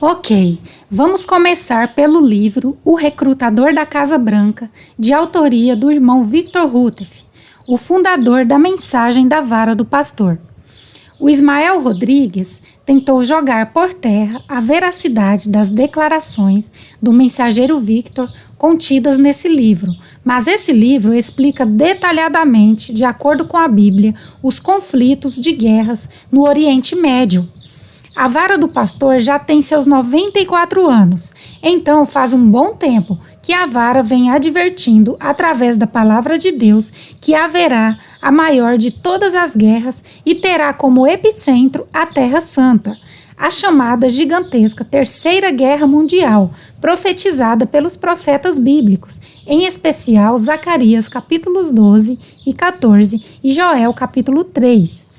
Ok, vamos começar pelo livro O Recrutador da Casa Branca, de autoria do irmão Victor Rutherford, o fundador da Mensagem da Vara do Pastor. O Ismael Rodrigues tentou jogar por terra a veracidade das declarações do mensageiro Victor contidas nesse livro, mas esse livro explica detalhadamente, de acordo com a Bíblia, os conflitos de guerras no Oriente Médio. A Vara do Pastor já tem seus 94 anos, então faz um bom tempo que a Vara vem advertindo, através da Palavra de Deus, que haverá a maior de todas as guerras e terá como epicentro a Terra Santa, a chamada gigantesca Terceira Guerra Mundial, profetizada pelos profetas bíblicos, em especial Zacarias capítulos 12 e 14 e Joel capítulo 3.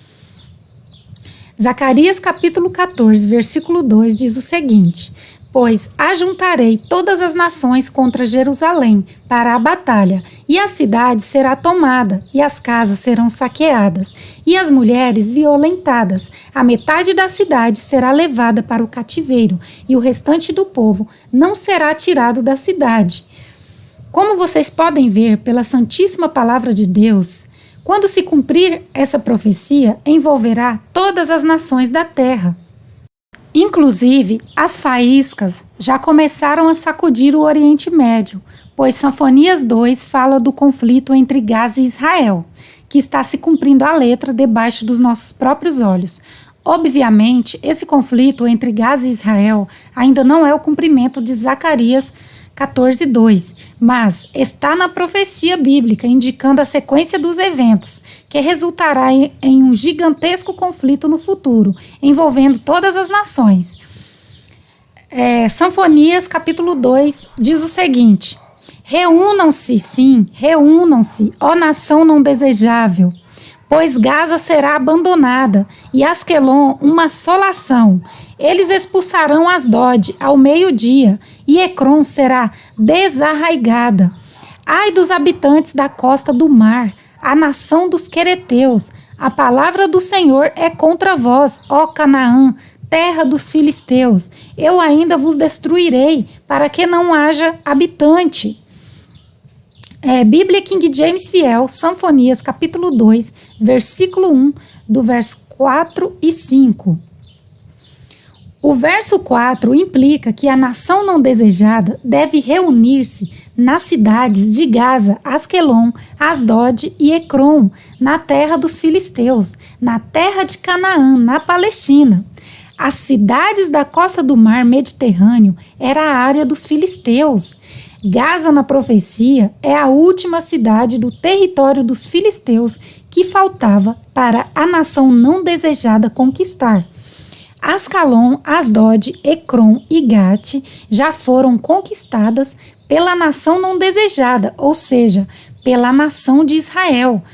Zacarias capítulo 14, versículo 2 diz o seguinte: Pois ajuntarei todas as nações contra Jerusalém para a batalha, e a cidade será tomada, e as casas serão saqueadas, e as mulheres violentadas. A metade da cidade será levada para o cativeiro, e o restante do povo não será tirado da cidade. Como vocês podem ver pela Santíssima Palavra de Deus, quando se cumprir essa profecia, envolverá todas as nações da terra. Inclusive, as faíscas já começaram a sacudir o Oriente Médio, pois Sanfonias 2 fala do conflito entre Gaza e Israel, que está se cumprindo à letra debaixo dos nossos próprios olhos. Obviamente, esse conflito entre Gaza e Israel ainda não é o cumprimento de Zacarias 14:2, mas está na profecia bíblica, indicando a sequência dos eventos, que resultará em um gigantesco conflito no futuro, envolvendo todas as nações. Sanfonias capítulo 2 diz o seguinte: Reúnam-se, sim, reúnam-se, ó nação não desejável, pois Gaza será abandonada e Asquelon uma assolação. Eles expulsarão Asdod ao meio-dia, e Ecrom será desarraigada. Ai dos habitantes da costa do mar, a nação dos quereteus, a palavra do Senhor é contra vós, ó Canaã, terra dos filisteus. Eu ainda vos destruirei, para que não haja habitante. Bíblia King James Fiel, Sanfonias capítulo 2, versículo 1, do verso 4 e 5. O verso 4 implica que a nação não desejada deve reunir-se nas cidades de Gaza, Asquelon, Asdod e Ecrom, na terra dos filisteus, na terra de Canaã, na Palestina. As cidades da costa do mar Mediterrâneo era a área dos filisteus. Gaza, na profecia, é a última cidade do território dos filisteus que faltava para a nação não desejada conquistar. Ascalon, Asdod, Ecrom e Gate já foram conquistadas pela nação não desejada, ou seja, pela nação de Israel.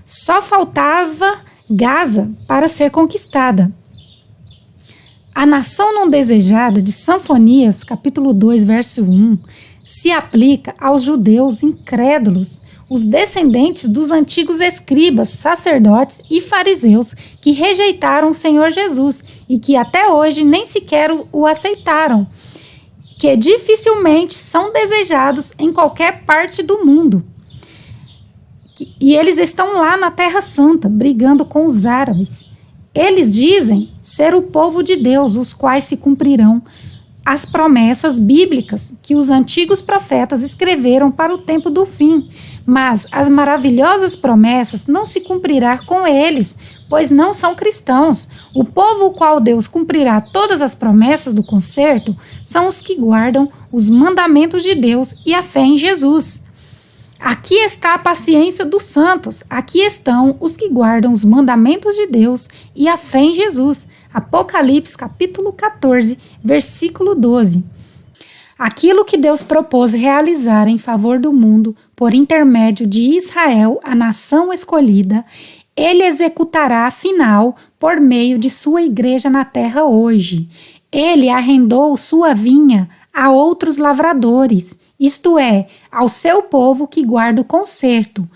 Só faltava Gaza para ser conquistada. A nação não desejada de Sanfonias, capítulo 2, verso 1, se aplica aos judeus incrédulos, os descendentes dos antigos escribas, sacerdotes e fariseus que rejeitaram o Senhor Jesus e que até hoje nem sequer o aceitaram, que dificilmente são desejados em qualquer parte do mundo. E eles estão lá na Terra Santa, brigando com os árabes. Eles dizem ser o povo de Deus, os quais se cumprirão as promessas bíblicas que os antigos profetas escreveram para o tempo do fim. Mas as maravilhosas promessas não se cumprirão com eles, pois não são cristãos. O povo ao qual Deus cumprirá todas as promessas do concerto são os que guardam os mandamentos de Deus e a fé em Jesus. Aqui está a paciência dos santos, aqui estão os que guardam os mandamentos de Deus e a fé em Jesus. Apocalipse capítulo 14, versículo 12. Aquilo que Deus propôs realizar em favor do mundo, por intermédio de Israel, a nação escolhida, ele executará afinal por meio de sua igreja na terra hoje. Ele arrendou sua vinha a outros lavradores, isto é, ao seu povo que guarda o concerto,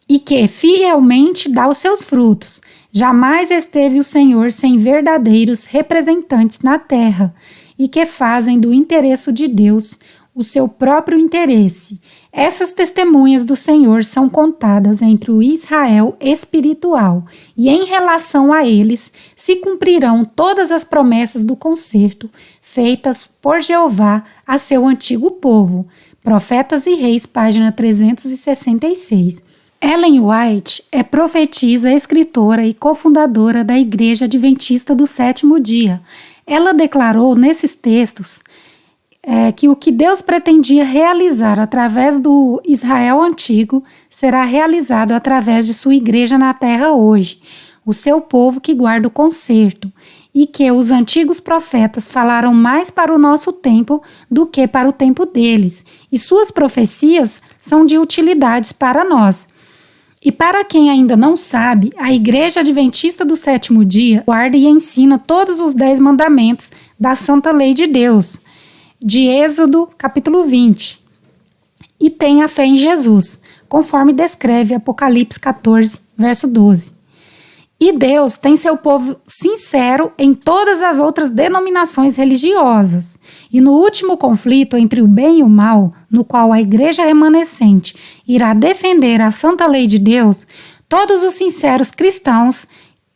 e que fielmente dá os seus frutos. Jamais esteve o Senhor sem verdadeiros representantes na terra. e que fazem do interesse de Deus o seu próprio interesse. Essas testemunhas do Senhor são contadas entre o Israel espiritual, e em relação a eles se cumprirão todas as promessas do concerto feitas por Jeová a seu antigo povo. Profetas e Reis, página 366. Ellen White é profetisa, escritora e cofundadora da Igreja Adventista do Sétimo Dia. Ela declarou nesses textos que o que Deus pretendia realizar através do Israel antigo será realizado através de sua igreja na terra hoje, o seu povo que guarda o concerto, e que os antigos profetas falaram mais para o nosso tempo do que para o tempo deles, e suas profecias são de utilidade para nós. E para quem ainda não sabe, a Igreja Adventista do Sétimo Dia guarda e ensina todos os 10 mandamentos da Santa Lei de Deus, de Êxodo, capítulo 20, e tem a fé em Jesus, conforme descreve Apocalipse 14, verso 12. E Deus tem seu povo sincero em todas as outras denominações religiosas. E no último conflito entre o bem e o mal, no qual a igreja remanescente irá defender a santa lei de Deus, todos os sinceros cristãos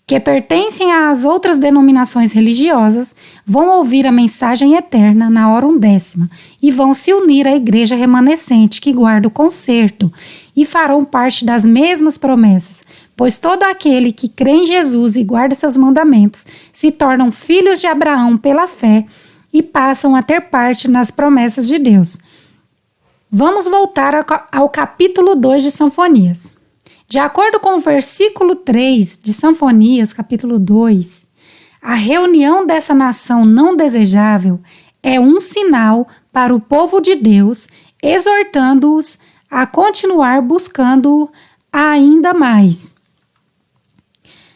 que pertencem às outras denominações religiosas vão ouvir a mensagem eterna na hora undécima e vão se unir à igreja remanescente que guarda o concerto e farão parte das mesmas promessas, pois todo aquele que crê em Jesus e guarda seus mandamentos se tornam filhos de Abraão pela fé e passam a ter parte nas promessas de Deus. Vamos voltar ao capítulo 2 de Sanfonias. De acordo com o versículo 3 de Sanfonias, capítulo 2, a reunião dessa nação não desejável é um sinal para o povo de Deus, exortando-os a continuar buscando-o ainda mais.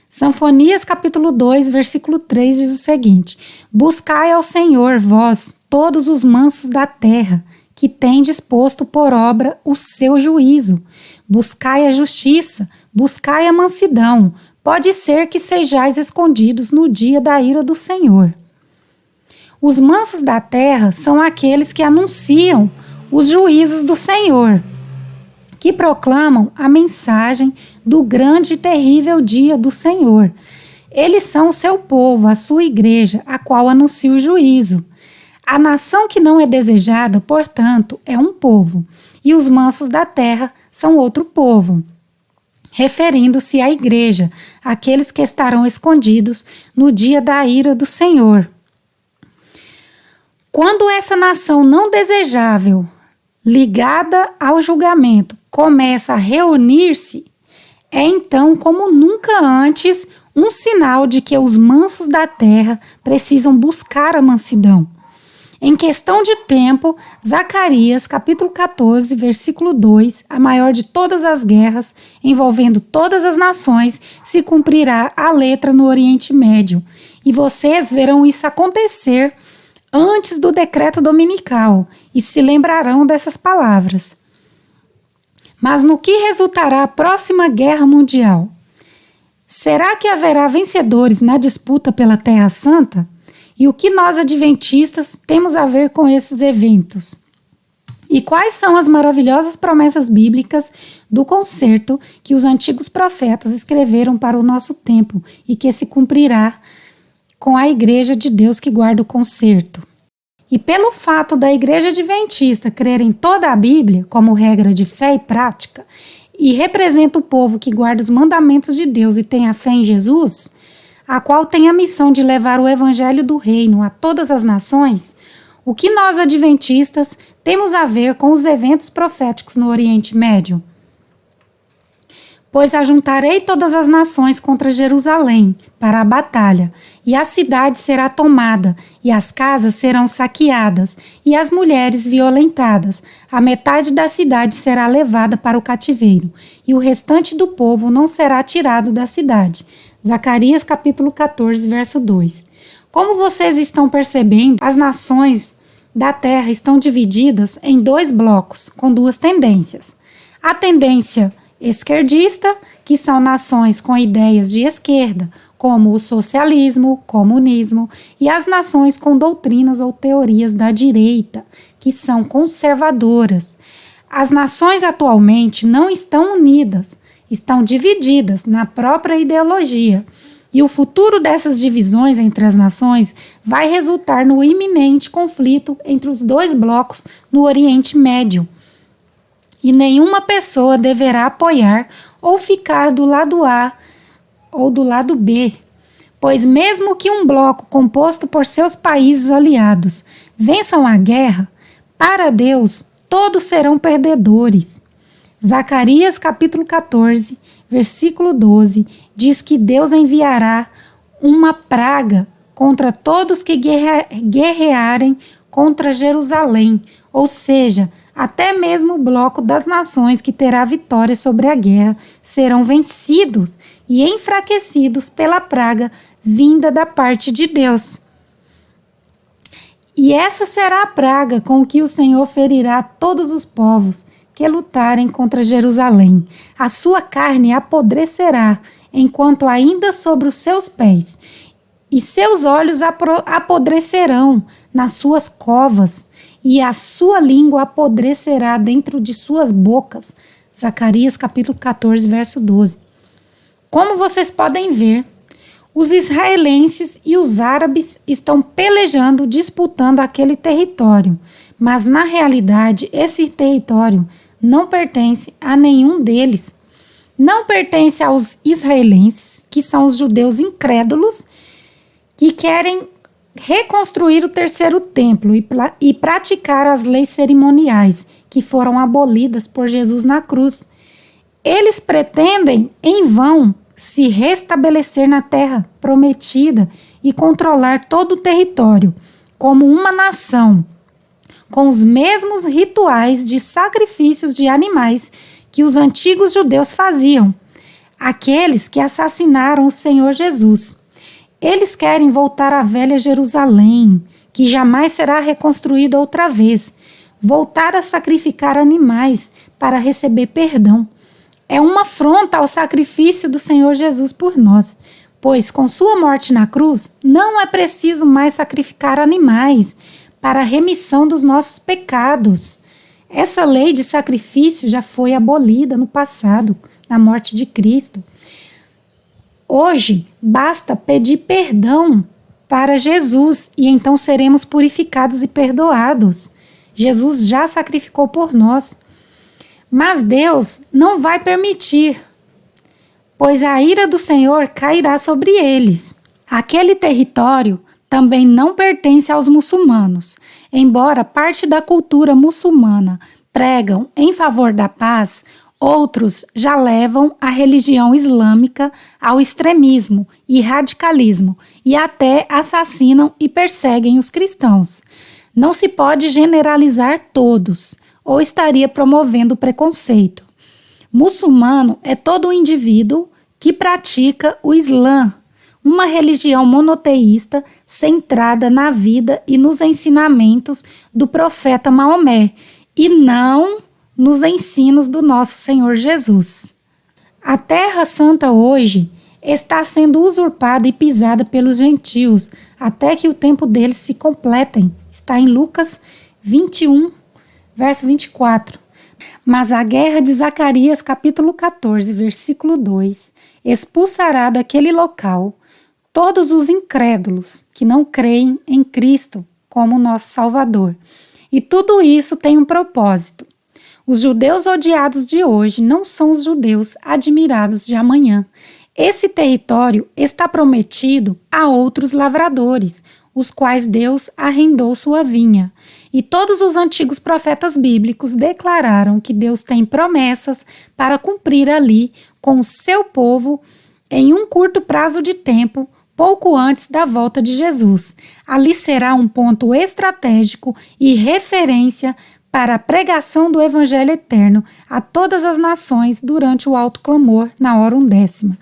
Sanfonias, capítulo 2, versículo 3 diz o seguinte: Buscai ao Senhor, vós, todos os mansos da terra, que tendes posto por obra o seu juízo. Buscai a justiça, buscai a mansidão. Pode ser que sejais escondidos no dia da ira do Senhor. Os mansos da terra são aqueles que anunciam os juízos do Senhor, que proclamam a mensagem do grande e terrível dia do Senhor. Eles são o seu povo, a sua igreja, a qual anuncia o juízo. A nação que não é desejada, portanto, é um povo, e os mansos da terra são outro povo, referindo-se à igreja, aqueles que estarão escondidos no dia da ira do Senhor. Quando essa nação não desejável, ligada ao julgamento, começa a reunir-se, é então, como nunca antes, um sinal de que os mansos da terra precisam buscar a mansidão. Em questão de tempo, Zacarias, capítulo 14, versículo 2, a maior de todas as guerras, envolvendo todas as nações, se cumprirá à letra no Oriente Médio. E vocês verão isso acontecer antes do decreto dominical e se lembrarão dessas palavras. Mas no que resultará a próxima guerra mundial? Será que haverá vencedores na disputa pela Terra Santa? E o que nós adventistas temos a ver com esses eventos? E quais são as maravilhosas promessas bíblicas do concerto que os antigos profetas escreveram para o nosso tempo e que se cumprirá com a Igreja de Deus que guarda o concerto? E pelo fato da Igreja Adventista crer em toda a Bíblia como regra de fé e prática e representa o povo que guarda os mandamentos de Deus e tem a fé em Jesus, a qual tem a missão de levar o evangelho do reino a todas as nações, o que nós adventistas temos a ver com os eventos proféticos no Oriente Médio? Pois ajuntarei todas as nações contra Jerusalém para a batalha, e a cidade será tomada, e as casas serão saqueadas, e as mulheres violentadas. A metade da cidade será levada para o cativeiro, e o restante do povo não será tirado da cidade. Zacarias capítulo 14, verso 2. Como vocês estão percebendo, as nações da terra estão divididas em 2 blocos, com 2 tendências. A tendência esquerdista, que são nações com ideias de esquerda, como o socialismo, comunismo e as nações com doutrinas ou teorias da direita, que são conservadoras. As nações atualmente não estão unidas, estão divididas na própria ideologia. E o futuro dessas divisões entre as nações vai resultar no iminente conflito entre os dois blocos no Oriente Médio. E nenhuma pessoa deverá apoiar ou ficar do lado A ou do lado B, pois mesmo que um bloco composto por seus países aliados vençam a guerra, para Deus todos serão perdedores. Zacarias capítulo 14, versículo 12, diz que Deus enviará uma praga contra todos que guerrearem contra Jerusalém, ou seja, até mesmo o bloco das nações que terá vitória sobre a guerra serão vencidos e enfraquecidos pela praga vinda da parte de Deus. E essa será a praga com que o Senhor ferirá todos os povos que lutarem contra Jerusalém. A sua carne apodrecerá enquanto ainda sobre os seus pés, e seus olhos apodrecerão nas suas covas, e a sua língua apodrecerá dentro de suas bocas. Zacarias capítulo 14, verso 12. Como vocês podem ver, os israelenses e os árabes estão pelejando, disputando aquele território, mas na realidade esse território não pertence a nenhum deles. Não pertence aos israelenses, que são os judeus incrédulos, que querem reconstruir o terceiro templo e praticar as leis cerimoniais que foram abolidas por Jesus na cruz. Eles pretendem, em vão, se restabelecer na terra prometida e controlar todo o território como uma nação, com os mesmos rituais de sacrifícios de animais que os antigos judeus faziam, aqueles que assassinaram o Senhor Jesus. Eles querem voltar à velha Jerusalém, que jamais será reconstruída outra vez, voltar a sacrificar animais para receber perdão. É uma afronta ao sacrifício do Senhor Jesus por nós, pois com sua morte na cruz não é preciso mais sacrificar animais para a remissão dos nossos pecados. Essa lei de sacrifício já foi abolida no passado, na morte de Cristo. Hoje, basta pedir perdão para Jesus e então seremos purificados e perdoados. Jesus já sacrificou por nós. Mas Deus não vai permitir, pois a ira do Senhor cairá sobre eles. Aquele território também não pertence aos muçulmanos. Embora parte da cultura muçulmana pregam em favor da paz, outros já levam a religião islâmica ao extremismo e radicalismo e até assassinam e perseguem os cristãos. Não se pode generalizar todos, ou estaria promovendo preconceito. Muçulmano é todo indivíduo que pratica o Islã, uma religião monoteísta centrada na vida e nos ensinamentos do profeta Maomé, e não nos ensinos do nosso Senhor Jesus. A Terra Santa hoje está sendo usurpada e pisada pelos gentios, até que o tempo deles se completem. Está em Lucas 21, verso 24. Mas a guerra de Zacarias, capítulo 14, versículo 2, expulsará daquele local todos os incrédulos que não creem em Cristo como nosso Salvador. E tudo isso tem um propósito. Os judeus odiados de hoje não são os judeus admirados de amanhã. Esse território está prometido a outros lavradores, os quais Deus arrendou sua vinha. E todos os antigos profetas bíblicos declararam que Deus tem promessas para cumprir ali com o seu povo em um curto prazo de tempo, pouco antes da volta de Jesus. Ali será um ponto estratégico e referência para a pregação do Evangelho eterno a todas as nações durante o alto clamor na hora undécima.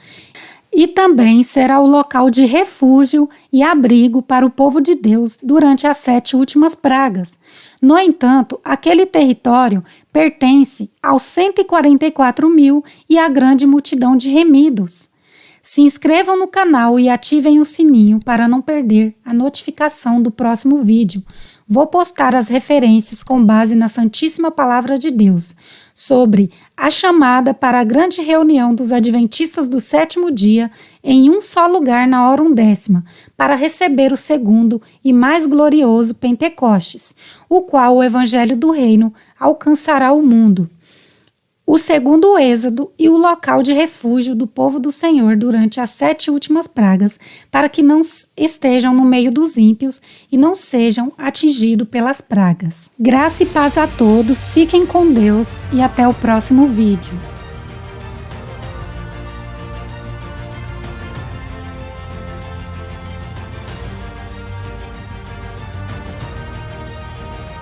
E também será o local de refúgio e abrigo para o povo de Deus durante as 7 últimas pragas. No entanto, aquele território pertence aos 144 mil e à grande multidão de remidos. Se inscrevam no canal e ativem o sininho para não perder a notificação do próximo vídeo. Vou postar as referências com base na Santíssima Palavra de Deus sobre a chamada para a grande reunião dos adventistas do sétimo dia em um só lugar na hora undécima, para receber o segundo e mais glorioso Pentecostes, o qual o Evangelho do Reino alcançará o mundo. O segundo êxodo e o local de refúgio do povo do Senhor durante as 7 últimas pragas, para que não estejam no meio dos ímpios e não sejam atingidos pelas pragas. Graça e paz a todos, fiquem com Deus e até o próximo vídeo.